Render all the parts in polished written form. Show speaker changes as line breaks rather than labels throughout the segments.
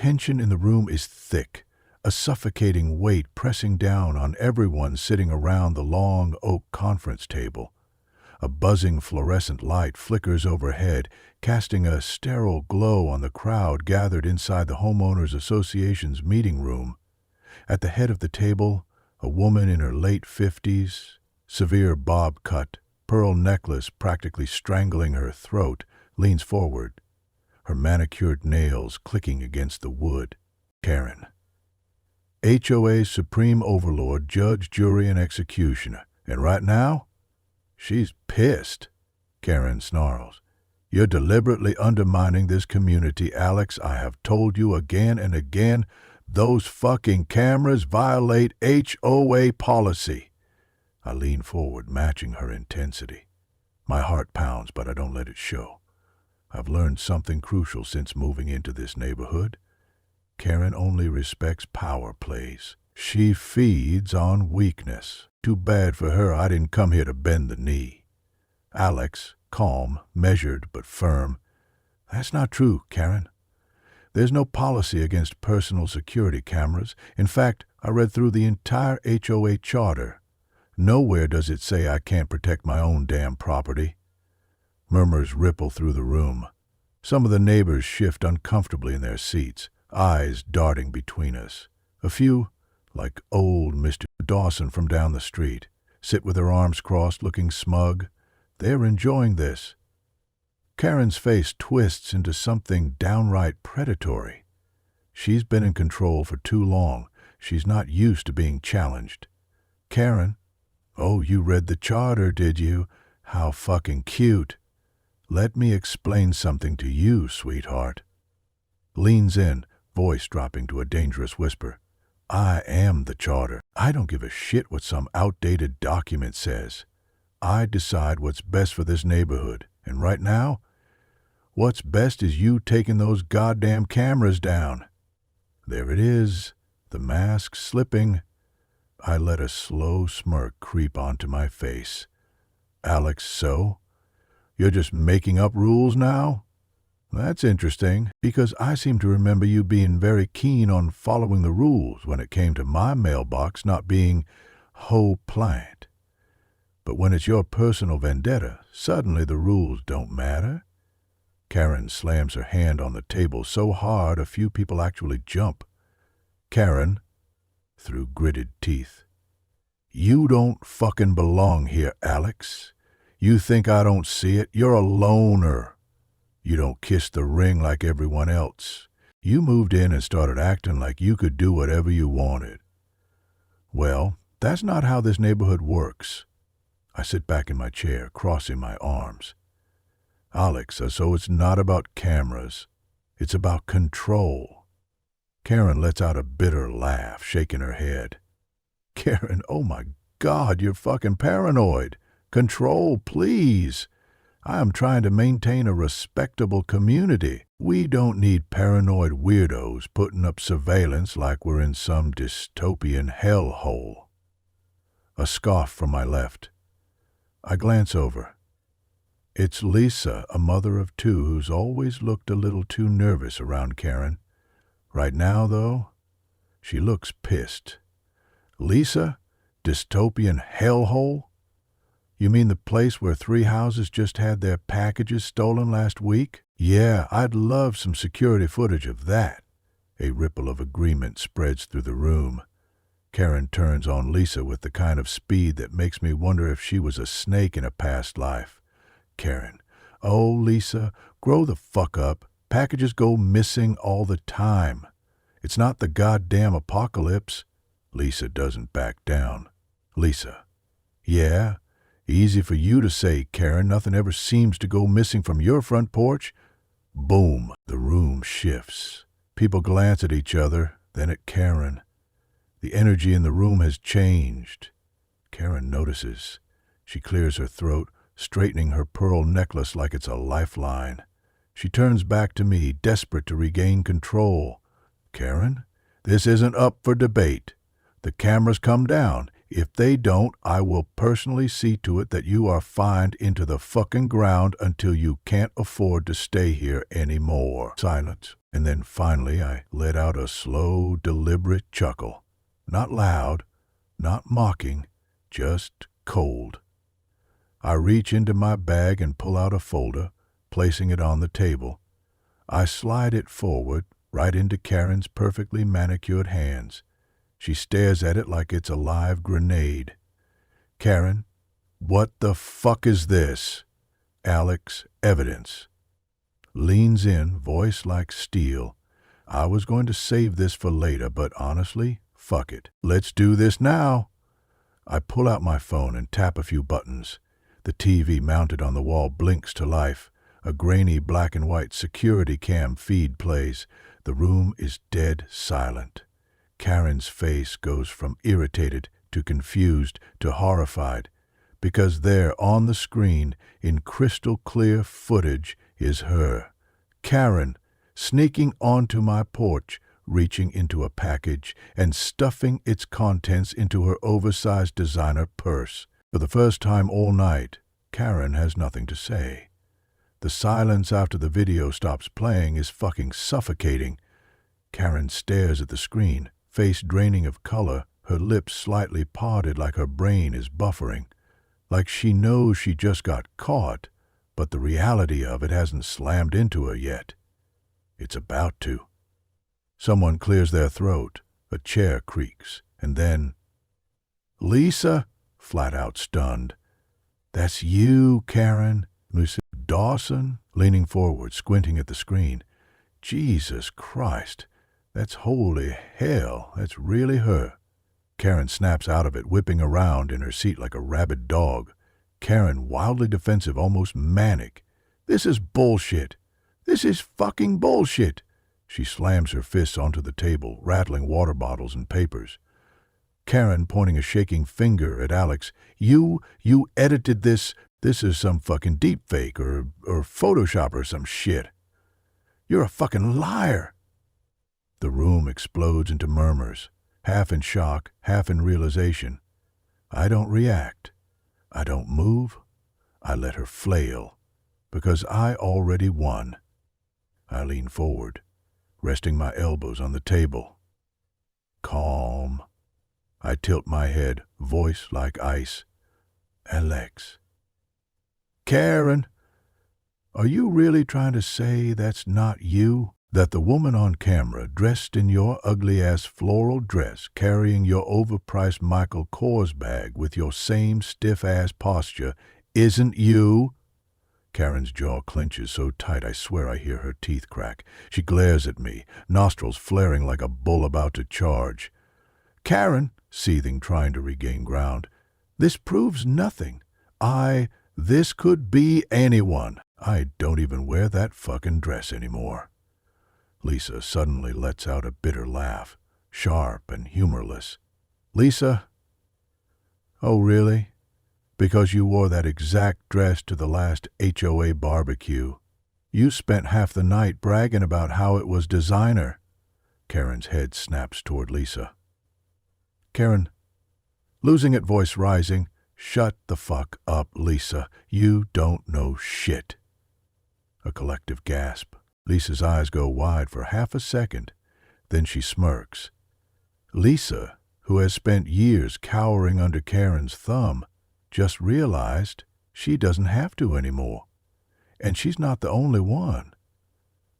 tension in the room is thick, a suffocating weight pressing down on everyone sitting around the long oak conference table. A buzzing fluorescent light flickers overhead, casting a sterile glow on the crowd gathered inside the Homeowners Association's meeting room. At the head of the table, a woman in her late 50s, severe bob cut, pearl necklace practically strangling her throat, leans forward, her manicured nails clicking against the wood. Karen. HOA's supreme overlord, judge, jury, and executioner. And right now, she's pissed. Karen snarls. You're deliberately undermining this community, Alex. I have told you again and again, those fucking cameras violate HOA policy. I lean forward, matching her intensity. My heart pounds, but I don't let it show. I've learned something crucial since moving into this neighborhood. Karen only respects power plays. She feeds on weakness. Too bad for her I didn't come here to bend the knee. Alex, calm, measured, but firm. That's not true, Karen. There's no policy against personal security cameras. In fact, I read through the entire HOA charter. Nowhere does it say I can't protect my own damn property. Murmurs ripple through the room. Some of the neighbors shift uncomfortably in their seats, eyes darting between us. A few, like old Mr. Dawson from down the street, sit with their arms crossed, looking smug. They're enjoying this. Karen's face twists into something downright predatory. She's been in control for too long. She's not used to being challenged. Karen, oh, you read the charter, did you? How fucking cute. Let me explain something to you, sweetheart. Leans in, voice dropping to a dangerous whisper. I am the charter. I don't give a shit what some outdated document says. I decide what's best for this neighborhood, and right now, what's best is you taking those goddamn cameras down. There it is, the mask slipping. I let a slow smirk creep onto my face. Alex, so? You're just making up rules now? That's interesting, because I seem to remember you being very keen on following the rules when it came to my mailbox not being HOA-pliant. But when it's your personal vendetta, suddenly the rules don't matter. Karen slams her hand on the table so hard a few people actually jump. Karen, through gritted teeth. You don't fucking belong here, Alex. You think I don't see it? You're a loner. You don't kiss the ring like everyone else. You moved in and started acting like you could do whatever you wanted. Well, that's not how this neighborhood works. I sit back in my chair, crossing my arms. Alex, so it's not about cameras. It's about control. Karen lets out a bitter laugh, shaking her head. Karen, oh my God, you're fucking paranoid. Control, please. I am trying to maintain a respectable community. We don't need paranoid weirdos putting up surveillance like we're in some dystopian hellhole. A scoff from my left. I glance over. It's Lisa, a mother of two who's always looked a little too nervous around Karen. Right now, though, she looks pissed. Lisa? Dystopian hellhole? You mean the place where 3 houses just had their packages stolen last week? Yeah, I'd love some security footage of that. A ripple of agreement spreads through the room. Karen turns on Lisa with the kind of speed that makes me wonder if she was a snake in a past life. Karen, oh, Lisa, grow the fuck up. Packages go missing all the time. It's not the goddamn apocalypse. Lisa doesn't back down. Lisa, yeah? Easy for you to say, Karen. Nothing ever seems to go missing from your front porch. Boom. The room shifts. People glance at each other, then at Karen. The energy in the room has changed. Karen notices. She clears her throat, straightening her pearl necklace like it's a lifeline. She turns back to me, desperate to regain control. Karen, this isn't up for debate. The cameras come down. If they don't, I will personally see to it that you are fined into the fucking ground until you can't afford to stay here anymore. Silence. And then finally I let out a slow, deliberate chuckle. Not loud, not mocking, just cold. I reach into my bag and pull out a folder, placing it on the table. I slide it forward, right into Karen's perfectly manicured hands. She stares at it like it's a live grenade. Karen, what the fuck is this? Alex, evidence. Leans in, voice like steel. I was going to save this for later, but honestly, fuck it. Let's do this now. I pull out my phone and tap a few buttons. The TV mounted on the wall blinks to life. A grainy black and white security cam feed plays. The room is dead silent. Karen's face goes from irritated to confused to horrified, because there on the screen, in crystal clear footage, is her, Karen, sneaking onto my porch, reaching into a package and stuffing its contents into her oversized designer purse. For the first time all night, Karen has nothing to say. The silence after the video stops playing is fucking suffocating. Karen stares at the screen, face draining of color, her lips slightly parted like her brain is buffering. Like she knows she just got caught, but the reality of it hasn't slammed into her yet. It's about to. Someone clears their throat, a chair creaks, and then, "Lisa," flat out stunned. "That's you, Karen." Mr. Dawson, leaning forward, squinting at the screen. "Jesus Christ, that's holy hell, that's really her." Karen snaps out of it, whipping around in her seat like a rabid dog. Karen, wildly defensive, almost manic. "This is bullshit. This is fucking bullshit." She slams her fists onto the table, rattling water bottles and papers. Karen, pointing a shaking finger at Alex. You edited this. This is some fucking deepfake or Photoshop or some shit. You're a fucking liar." The room explodes into murmurs, half in shock, half in realization. I don't react. I don't move. I let her flail, because I already won. I lean forward, resting my elbows on the table. Calm. I tilt my head, voice like ice. "Alex." "Karen, are you really trying to say that's not you? That the woman on camera, dressed in your ugly-ass floral dress, carrying your overpriced Michael Kors bag with your same stiff-ass posture, isn't you?" Karen's jaw clenches so tight I swear I hear her teeth crack. She glares at me, nostrils flaring like a bull about to charge. "Karen," seething, trying to regain ground, "this proves nothing. This could be anyone. I don't even wear that fucking dress anymore." Lisa suddenly lets out a bitter laugh, sharp and humorless. "Lisa? Oh, really? Because you wore that exact dress to the last HOA barbecue. You spent half the night bragging about how it was designer." Karen's head snaps toward Lisa. Karen, losing it, voice rising, "Shut the fuck up, Lisa. You don't know shit." A collective gasp. Lisa's eyes go wide for half a second. Then she smirks. Lisa, who has spent years cowering under Karen's thumb, just realized she doesn't have to anymore. And she's not the only one.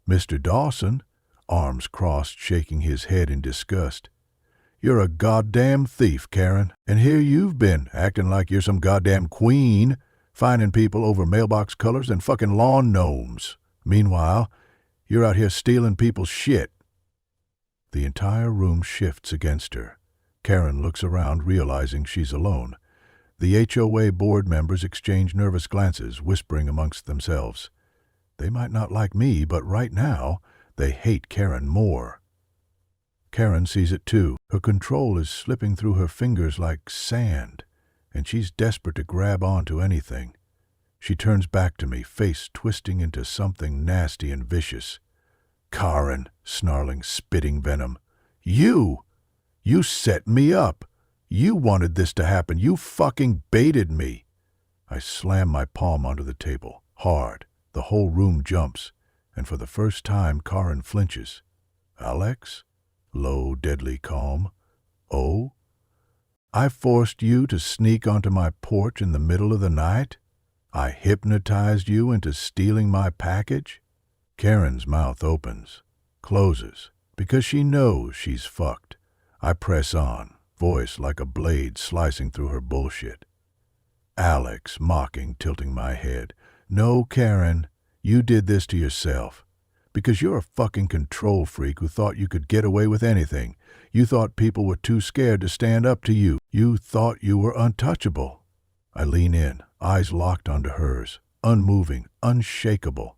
Mr. Dawson, arms crossed, shaking his head in disgust. "You're a goddamn thief, Karen, and here you've been, acting like you're some goddamn queen, finding people over mailbox colors and fucking lawn gnomes. Meanwhile, you're out here stealing people's shit." The entire room shifts against her. Karen looks around, realizing she's alone. The HOA board members exchange nervous glances, whispering amongst themselves. They might not like me, but right now, they hate Karen more. Karen sees it too. Her control is slipping through her fingers like sand, and she's desperate to grab onto anything. She turns back to me, face twisting into something nasty and vicious. "Karen," snarling, spitting venom. You set me up. You wanted this to happen. You fucking baited me." I slam my palm onto the table, hard. The whole room jumps. and for the first time Karen flinches. Alex? Low, deadly calm. Oh? I forced you to sneak onto my porch in the middle of the night? I hypnotized you into stealing my package? Karen's mouth opens, closes, because she knows she's fucked. I press on, voice like a blade slicing through her bullshit. Alex, mocking, tilting my head. No, Karen, you did this to yourself. Because you're a fucking control freak who thought you could get away with anything. You thought people were too scared to stand up to you. You thought you were untouchable. I lean in, eyes locked onto hers, unmoving, unshakable.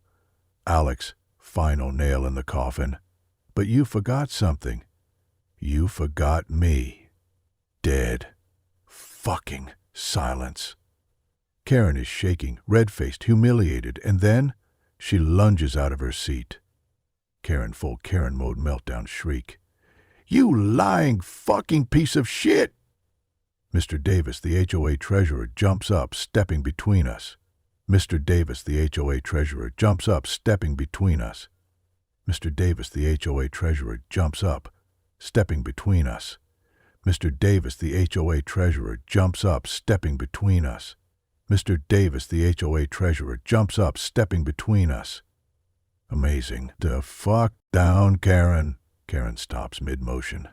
Alex, final nail in the coffin. But you forgot something. You forgot me. Dead. Fucking silence. Karen is shaking, red-faced, humiliated, and then she lunges out of her seat. Karen full Karen mode meltdown shriek. You lying fucking piece of shit! Mr. Davis, the HOA treasurer, jumps up, stepping between us. Mr. Davis, the HOA treasurer, jumps up, stepping between us. Mr. Davis, the HOA treasurer, jumps up, stepping between us. Mr. Davis, the HOA treasurer, jumps up, stepping between us. Mr. Davis, the HOA treasurer, jumps up, stepping between us. Amazing. The fuck down, Karen. Karen stops mid-motion.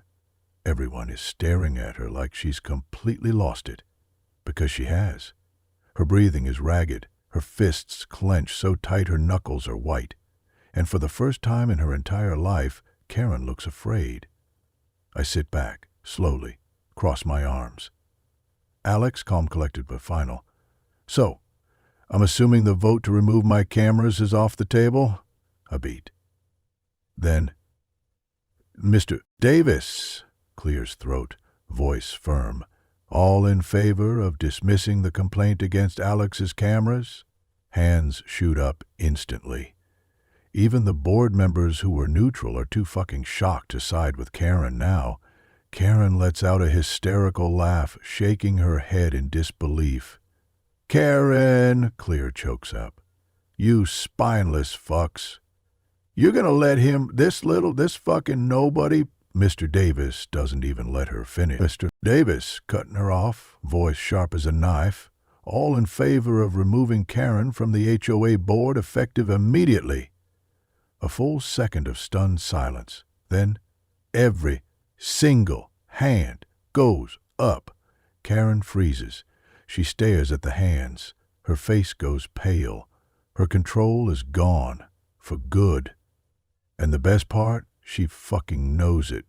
Everyone is staring at her like she's completely lost it. Because she has. Her breathing is ragged, her fists clench so tight her knuckles are white. And for the first time in her entire life, Karen looks afraid. I sit back, slowly, cross my arms. Alex, calm, collected, but final. So, I'm assuming the vote to remove my cameras is off the table? A beat. Then, Mr. Davis, clears throat, voice firm. All in favor of dismissing the complaint against Alex's cameras? Hands shoot up instantly. Even the board members who were neutral are too fucking shocked to side with Karen now. Karen lets out a hysterical laugh, shaking her head in disbelief. Karen, Clear chokes up. You spineless fucks. You're gonna let him, this fucking nobody? Mr. Davis doesn't even let her finish. Mr. Davis, cutting her off, voice sharp as a knife. All in favor of removing Karen from the HOA board effective immediately. A full second of stunned silence. Then, every single hand goes up. Karen freezes. She stares at the hands. Her face goes pale. Her control is gone. For good. And the best part? She fucking knows it.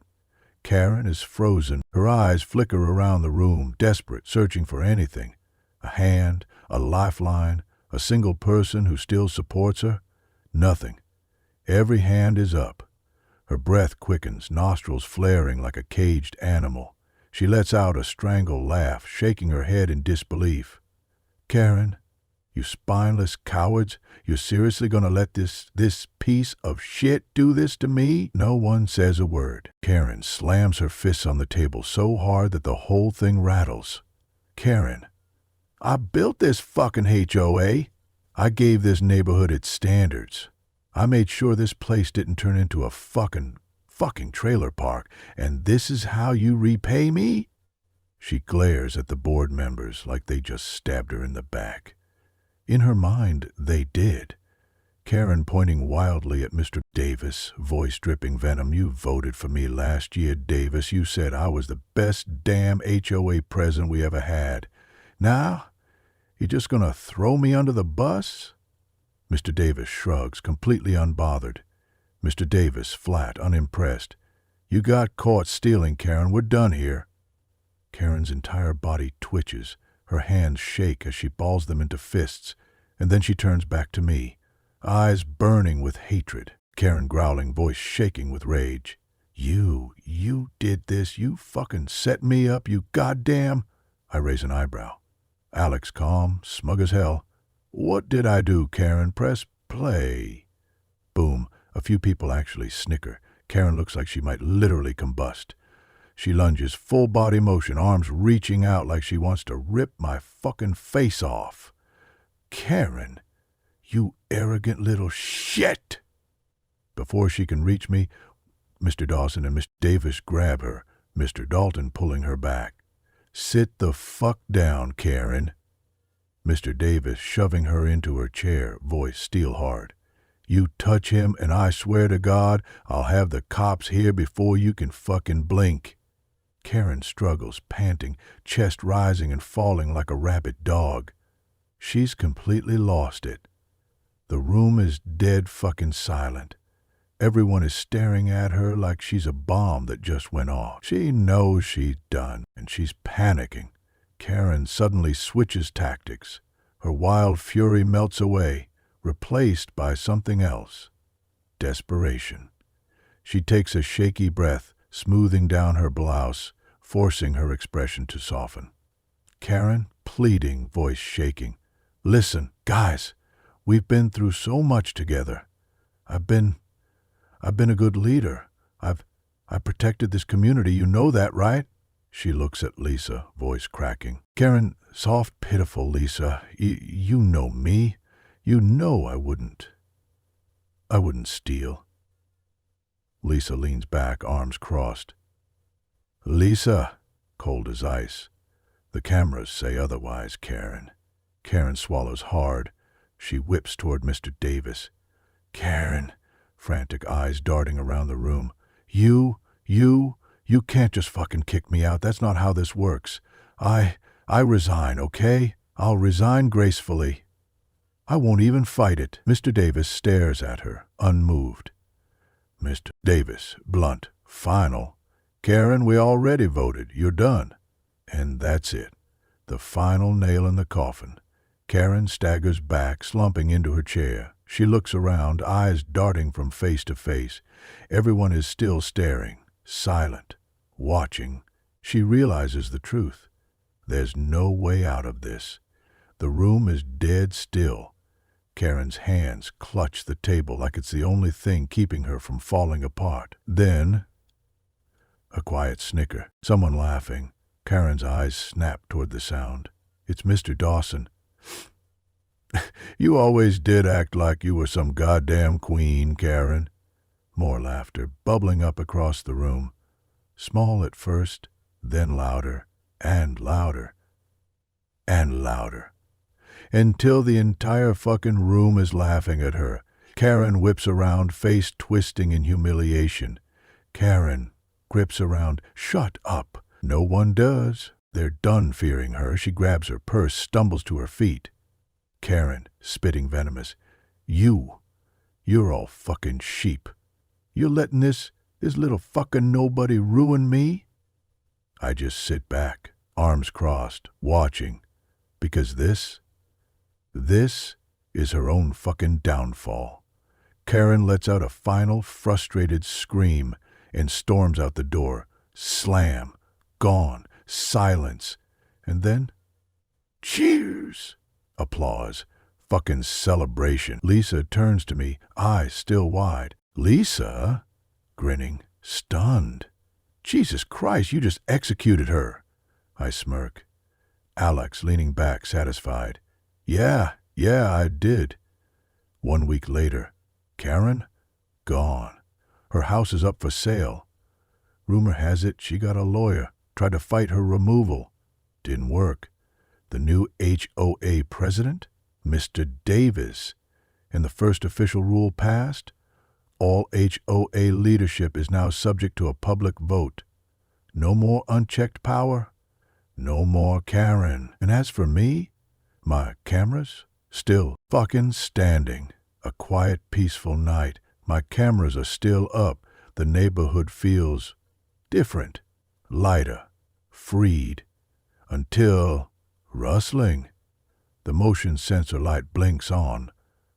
Karen is frozen. Her eyes flicker around the room, desperate, searching for anything. A hand, a lifeline, a single person who still supports her. Nothing. Every hand is up. Her breath quickens, nostrils flaring like a caged animal. She lets out a strangled laugh, shaking her head in disbelief. Karen, you spineless cowards, you're seriously gonna let this piece of shit do this to me? No one says a word. Karen slams her fists on the table so hard that the whole thing rattles. Karen, I built this fucking HOA. I gave this neighborhood its standards. I made sure this place didn't turn into a fucking trailer park, and this is how you repay me? She glares at the board members like they just stabbed her in the back. In her mind, they did. Karen pointing wildly at Mr. Davis, voice dripping venom. You voted for me last year, Davis. You said I was the best damn HOA president we ever had. Now, you just gonna throw me under the bus? Mr. Davis shrugs, completely unbothered. Mr. Davis, flat, unimpressed. You got caught stealing, Karen. We're done here. Karen's entire body twitches. Her hands shake as she balls them into fists, and then she turns back to me, eyes burning with hatred. Karen growling, voice shaking with rage. You did this. You fucking set me up, you goddamn... I raise an eyebrow. Alex, calm, smug as hell. What did I do, Karen? Press play. Boom. A few people actually snicker. Karen looks like she might literally combust. She lunges, full body motion, arms reaching out like she wants to rip my fucking face off. Karen, you arrogant little shit! Before she can reach me, Mr. Dawson and Mr. Davis grab her, Mr. Dalton pulling her back. "Sit the fuck down, Karen." Mr. Davis shoving her into her chair, voice steel hard. "You touch him and I swear to God, I'll have the cops here before you can fucking blink." Karen struggles, panting, chest rising and falling like a rabid dog. She's completely lost it. The room is dead fucking silent. Everyone is staring at her like she's a bomb that just went off. She knows she's done, and she's panicking. Karen suddenly switches tactics. Her wild fury melts away, replaced by something else. Desperation. She takes a shaky breath, smoothing down her blouse, forcing her expression to soften. Karen, pleading, voice shaking. "Listen, guys, we've been through so much together. I've been a good leader. I've protected this community. You know that, right?" She looks at Lisa, voice cracking. "Karen, soft, pitiful Lisa, you know me. You know I wouldn't steal." Lisa leans back, arms crossed. "Lisa," cold as ice. "The cameras say otherwise, Karen." Karen swallows hard. She whips toward Mr. Davis. "Karen," frantic eyes darting around the room. You can't just fucking kick me out. That's not how this works. I resign, okay? I'll resign gracefully. I won't even fight it." Mr. Davis stares at her, unmoved. Mr. Davis, blunt, final. "Karen, we already voted. You're done." And that's it. The final nail in the coffin. Karen staggers back, slumping into her chair. She looks around, eyes darting from face to face. Everyone is still staring, silent, watching. She realizes the truth. There's no way out of this. The room is dead still. Karen's hands clutch the table like it's the only thing keeping her from falling apart. Then, a quiet snicker. Someone laughing. Karen's eyes snap toward the sound. It's Mr. Dawson. "You always did act like you were some goddamn queen, Karen." More laughter, bubbling up across the room. Small at first, then louder, and louder, and louder. Until the entire fucking room is laughing at her. Karen whips around, face twisting in humiliation. Karen grips around. "Shut up." No one does. They're done fearing her. She grabs her purse, stumbles to her feet. Karen, spitting venomous. You're all fucking sheep. You're letting this little fucking nobody ruin me?" I just sit back, arms crossed, watching, because this is her own fucking downfall. Karen lets out a final, frustrated scream and storms out the door. Slam. Gone. Silence. And then, cheers. Applause. Fucking celebration. Lisa turns to me, eyes still wide. "Lisa?" Grinning. Stunned. "Jesus Christ, you just executed her." I smirk. Alex leaning back, satisfied. Yeah, I did." 1 week later. Karen? Gone. Her house is up for sale. Rumor has it she got a lawyer, tried to fight her removal. Didn't work. The new HOA president? Mr. Davis. And the first official rule passed? All HOA leadership is now subject to a public vote. No more unchecked power. No more Karen. And as for me, my cameras? Still fucking standing. A quiet, peaceful night. My cameras are still up. The neighborhood feels different, lighter, freed. Until rustling. The motion sensor light blinks on.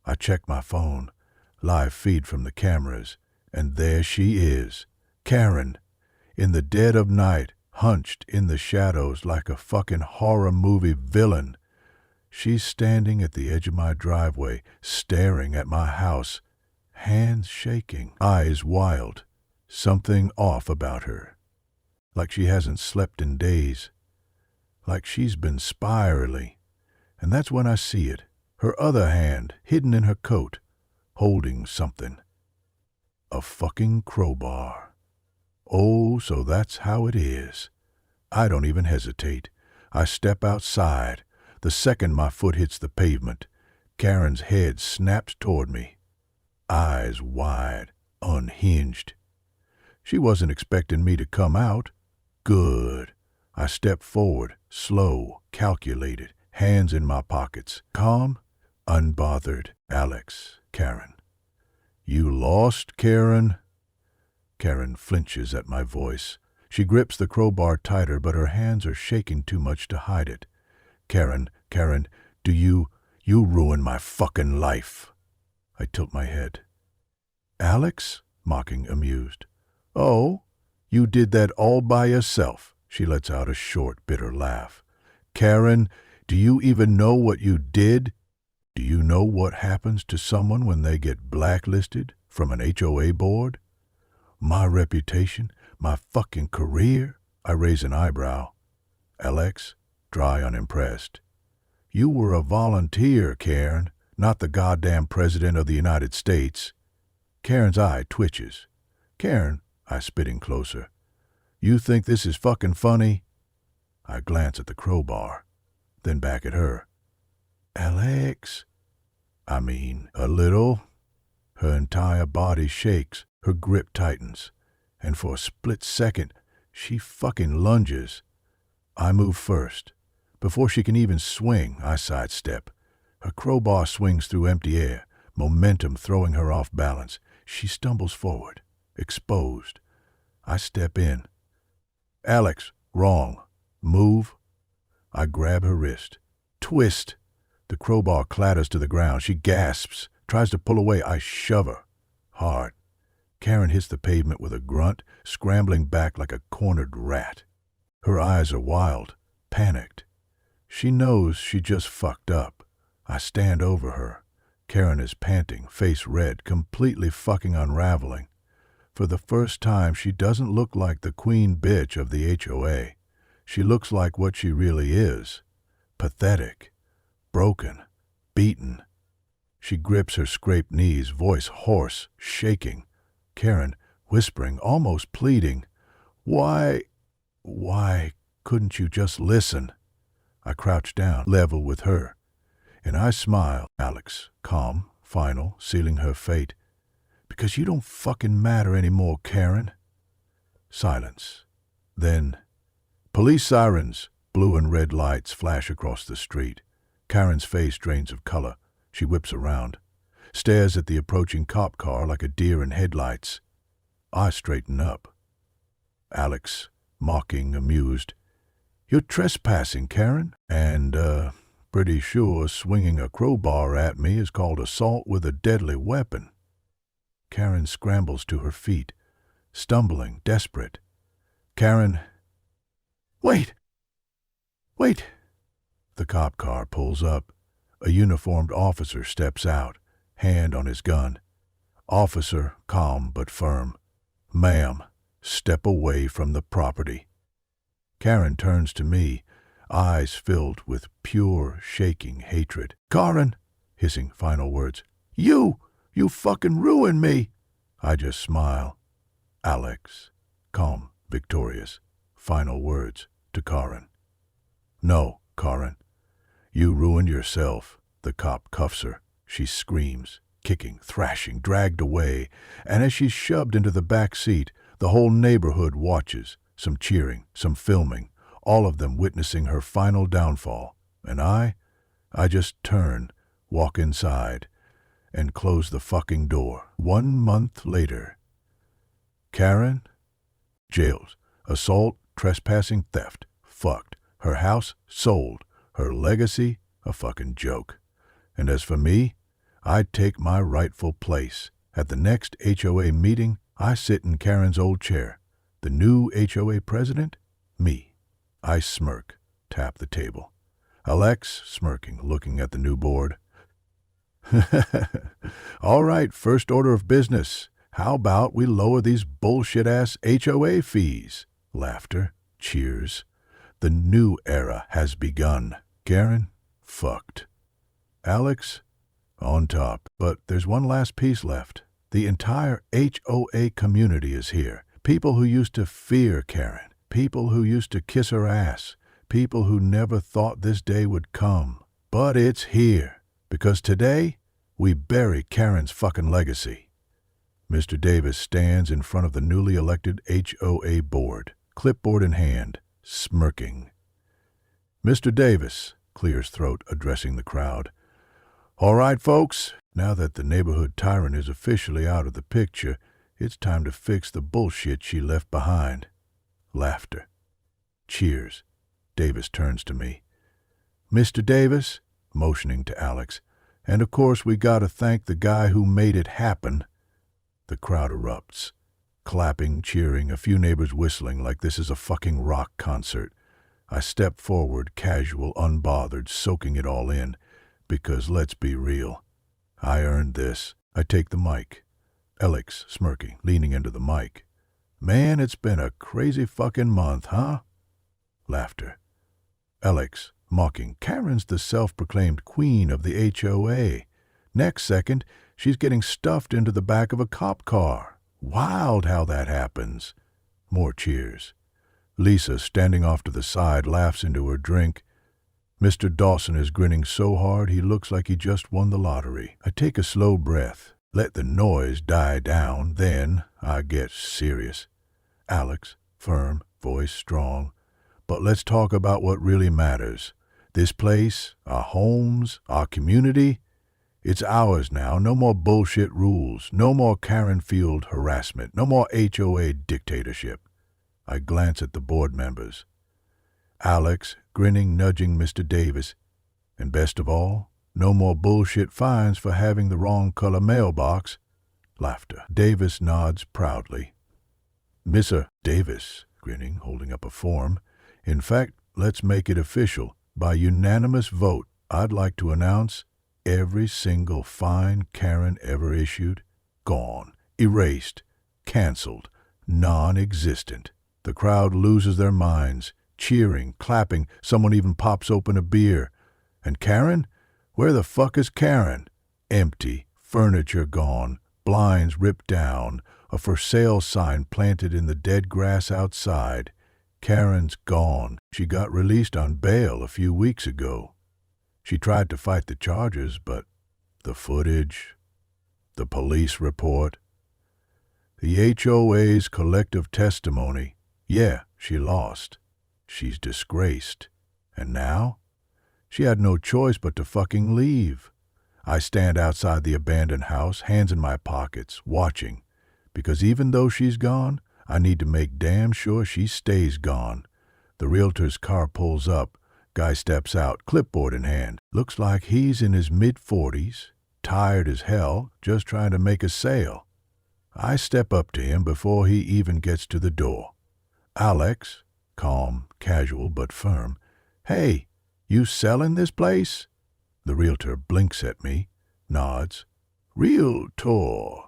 I check my phone. Live feed from the cameras. And there she is. Karen. In the dead of night, hunched in the shadows like a fucking horror movie villain. She's standing at the edge of my driveway, staring at my house, hands shaking, eyes wild. Something off about her. Like she hasn't slept in days. Like she's been spirally. And that's when I see it. Her other hand, hidden in her coat, holding something. A fucking crowbar. Oh, so that's how it is. I don't even hesitate. I step outside. The second my foot hits the pavement, Karen's head snaps toward me. Eyes wide, unhinged. She wasn't expecting me to come out. Good. I step forward, slow, calculated, hands in my pockets, calm, unbothered. Alex, Karen. You lost, Karen? Karen flinches at my voice. She grips the crowbar tighter, but her hands are shaking too much to hide it. Karen, do you ruin my fucking life. I tilt my head. Alex? Mocking, amused. Oh, you did that all by yourself. She lets out a short, bitter laugh. Karen, do you even know what you did? Do you know what happens to someone when they get blacklisted from an HOA board? My reputation, my fucking career? I raise an eyebrow. Alex, dry, unimpressed. You were a volunteer, Karen, not the goddamn President of the United States. Karen's eye twitches. Karen, I spitting closer. You think this is fucking funny? I glance at the crowbar, then back at her. Alex. I mean, a little. Her entire body shakes, her grip tightens, and for a split second, she fucking lunges. I move first. Before she can even swing, I sidestep. Her crowbar swings through empty air, momentum throwing her off balance. She stumbles forward, exposed. I step in. Alex, wrong. Move. I grab her wrist. Twist. The crowbar clatters to the ground. She gasps, tries to pull away. I shove her. Hard. Karen hits the pavement with a grunt, scrambling back like a cornered rat. Her eyes are wild, panicked. She knows she just fucked up. I stand over her. Karen is panting, face red, completely fucking unraveling. For the first time, she doesn't look like the queen bitch of the HOA. She looks like what she really is. Pathetic. Broken. Beaten. She grips her scraped knees, voice hoarse, shaking. Karen, whispering, almost pleading, Why couldn't you just listen? I crouch down, level with her, and I smile. Alex, calm, final, sealing her fate. Because you don't fucking matter anymore, Karen. Silence. Then, police sirens. Blue and red lights flash across the street. Karen's face drains of color. She whips around, stares at the approaching cop car like a deer in headlights. I straighten up. Alex, mocking, amused. You're trespassing, Karen, and, pretty sure swinging a crowbar at me is called assault with a deadly weapon. Karen scrambles to her feet, stumbling, desperate. Karen, wait! The cop car pulls up. A uniformed officer steps out, hand on his gun. Officer, calm but firm. Ma'am, step away from the property. Karen turns to me, eyes filled with pure, shaking hatred. Karen, hissing final words. You fucking ruined me. I just smile. Alex, calm, victorious. Final words to Karen. No, Karen. You ruined yourself. The cop cuffs her. She screams, kicking, thrashing, dragged away, and as she's shoved into the back seat, the whole neighborhood watches, some cheering, some filming, all of them witnessing her final downfall. And I just turn, walk inside, and close the fucking door. 1 month later. Karen? Jailed. Assault, trespassing, theft. Fucked. Her house sold. Her legacy a fucking joke. And as for me, I take my rightful place. At the next HOA meeting, I sit in Karen's old chair. The new HOA president? Me. I smirk, tap the table. Alex, smirking, looking at the new board. All right, first order of business. How about we lower these bullshit-ass HOA fees? Laughter, cheers. The new era has begun. Karen, fucked. Alex, on top. But there's one last piece left. The entire HOA community is here. People who used to fear Karen. People who used to kiss her ass. People who never thought this day would come. But it's here. Because today, we bury Karen's fucking legacy. Mr. Davis stands in front of the newly elected HOA board, clipboard in hand, smirking. Mr. Davis clears throat, addressing the crowd. All right, folks, now that the neighborhood tyrant is officially out of the picture, it's time to fix the bullshit she left behind. Laughter. Cheers. Davis turns to me. Mr. Davis, motioning to Alex, and of course we gotta thank the guy who made it happen. The crowd erupts. Clapping, cheering, a few neighbors whistling like this is a fucking rock concert. I step forward, casual, unbothered, soaking it all in. Because let's be real. I earned this. I take the mic. Alex, smirking, leaning into the mic. Man, it's been a crazy fucking month, huh? Laughter. Alex, mocking. Karen's the self-proclaimed queen of the HOA. Next second, she's getting stuffed into the back of a cop car. Wild how that happens. More cheers. Lisa, standing off to the side, laughs into her drink. Mr. Dawson is grinning so hard he looks like he just won the lottery. I take a slow breath, let the noise die down, then I get serious. Alex, firm, voice strong. But let's talk about what really matters. This place, our homes, our community, it's ours now. No more bullshit rules. No more Karen Field harassment. No more HOA dictatorship. I glance at the board members. Alex, grinning, nudging Mr. Davis. And best of all, no more bullshit fines for having the wrong color mailbox. Laughter. Davis nods proudly. Mr. Davis, grinning, holding up a form. In fact, let's make it official. By unanimous vote, I'd like to announce every single fine Karen ever issued, gone, erased, canceled, non-existent. The crowd loses their minds, cheering, clapping. Someone even pops open a beer. And Karen? Where the fuck is Karen? Empty, furniture gone, blinds ripped down, a for sale sign planted in the dead grass outside. Karen's gone. She got released on bail a few weeks ago. She tried to fight the charges, but the footage, the police report, the HOA's collective testimony, yeah, she lost. She's disgraced. And now? She had no choice but to fucking leave. I stand outside the abandoned house, hands in my pockets, watching. Because even though she's gone, I need to make damn sure she stays gone. The realtor's car pulls up. Guy steps out, clipboard in hand. Looks like he's in his mid-40s, tired as hell, just trying to make a sale. I step up to him before he even gets to the door. Alex, calm, casual, but firm. Hey, you selling this place? The realtor blinks at me, nods. Realtor.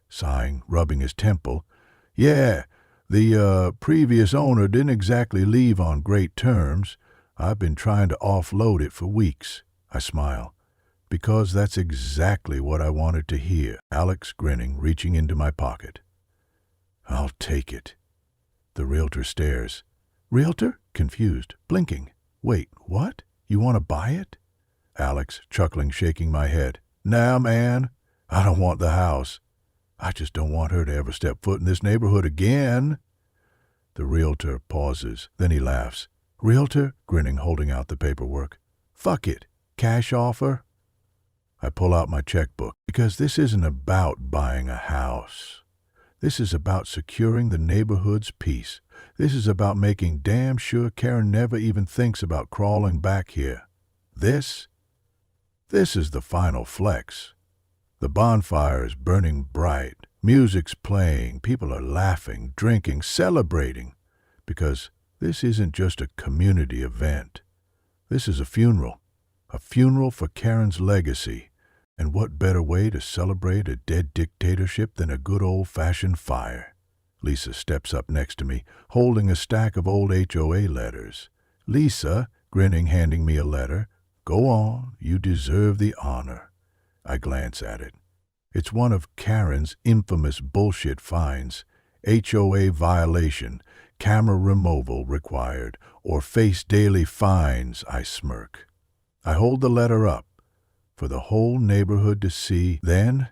Sighing, rubbing his temple. Yeah, the previous owner didn't exactly leave on great terms. I've been trying to offload it for weeks. I smile. Because that's exactly what I wanted to hear. Alex grinning, reaching into my pocket. I'll take it. The realtor stares. Realtor? Confused, blinking. Wait, what? You want to buy it? Alex, chuckling, shaking my head. Nah, man. I don't want the house. I just don't want her to ever step foot in this neighborhood again. The realtor pauses. Then he laughs. Realtor? Grinning, holding out the paperwork. Fuck it. Cash offer? I pull out my checkbook. Because this isn't about buying a house. This is about securing the neighborhood's peace. This is about making damn sure Karen never even thinks about crawling back here. This is the final flex. The bonfire is burning bright. Music's playing. People are laughing, drinking, celebrating. Because this isn't just a community event. This is a funeral for Karen's legacy. And what better way to celebrate a dead dictatorship than a good old-fashioned fire? Lisa steps up next to me, holding a stack of old HOA letters. Lisa, grinning, handing me a letter. Go on, you deserve the honor. I glance at it. It's one of Karen's infamous bullshit fines. HOA violation, camera removal required, or face daily fines, I smirk. I hold the letter up for the whole neighborhood to see. Then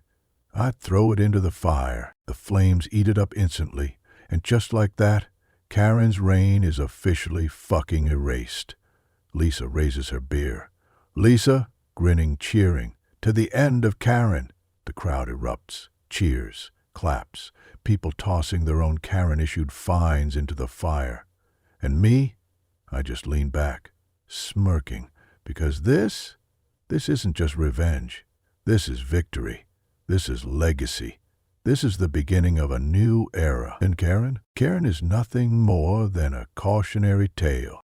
I throw it into the fire. The flames eat it up instantly, and just like that, Karen's reign is officially fucking erased. Lisa raises her beer. Lisa, grinning, cheering, to the end of Karen. The crowd erupts. Cheers, claps, people tossing their own Karen-issued fines into the fire. And me? I just lean back, smirking, because this isn't just revenge. This is victory. This is legacy. This is the beginning of a new era. And Karen? Karen is nothing more than a cautionary tale.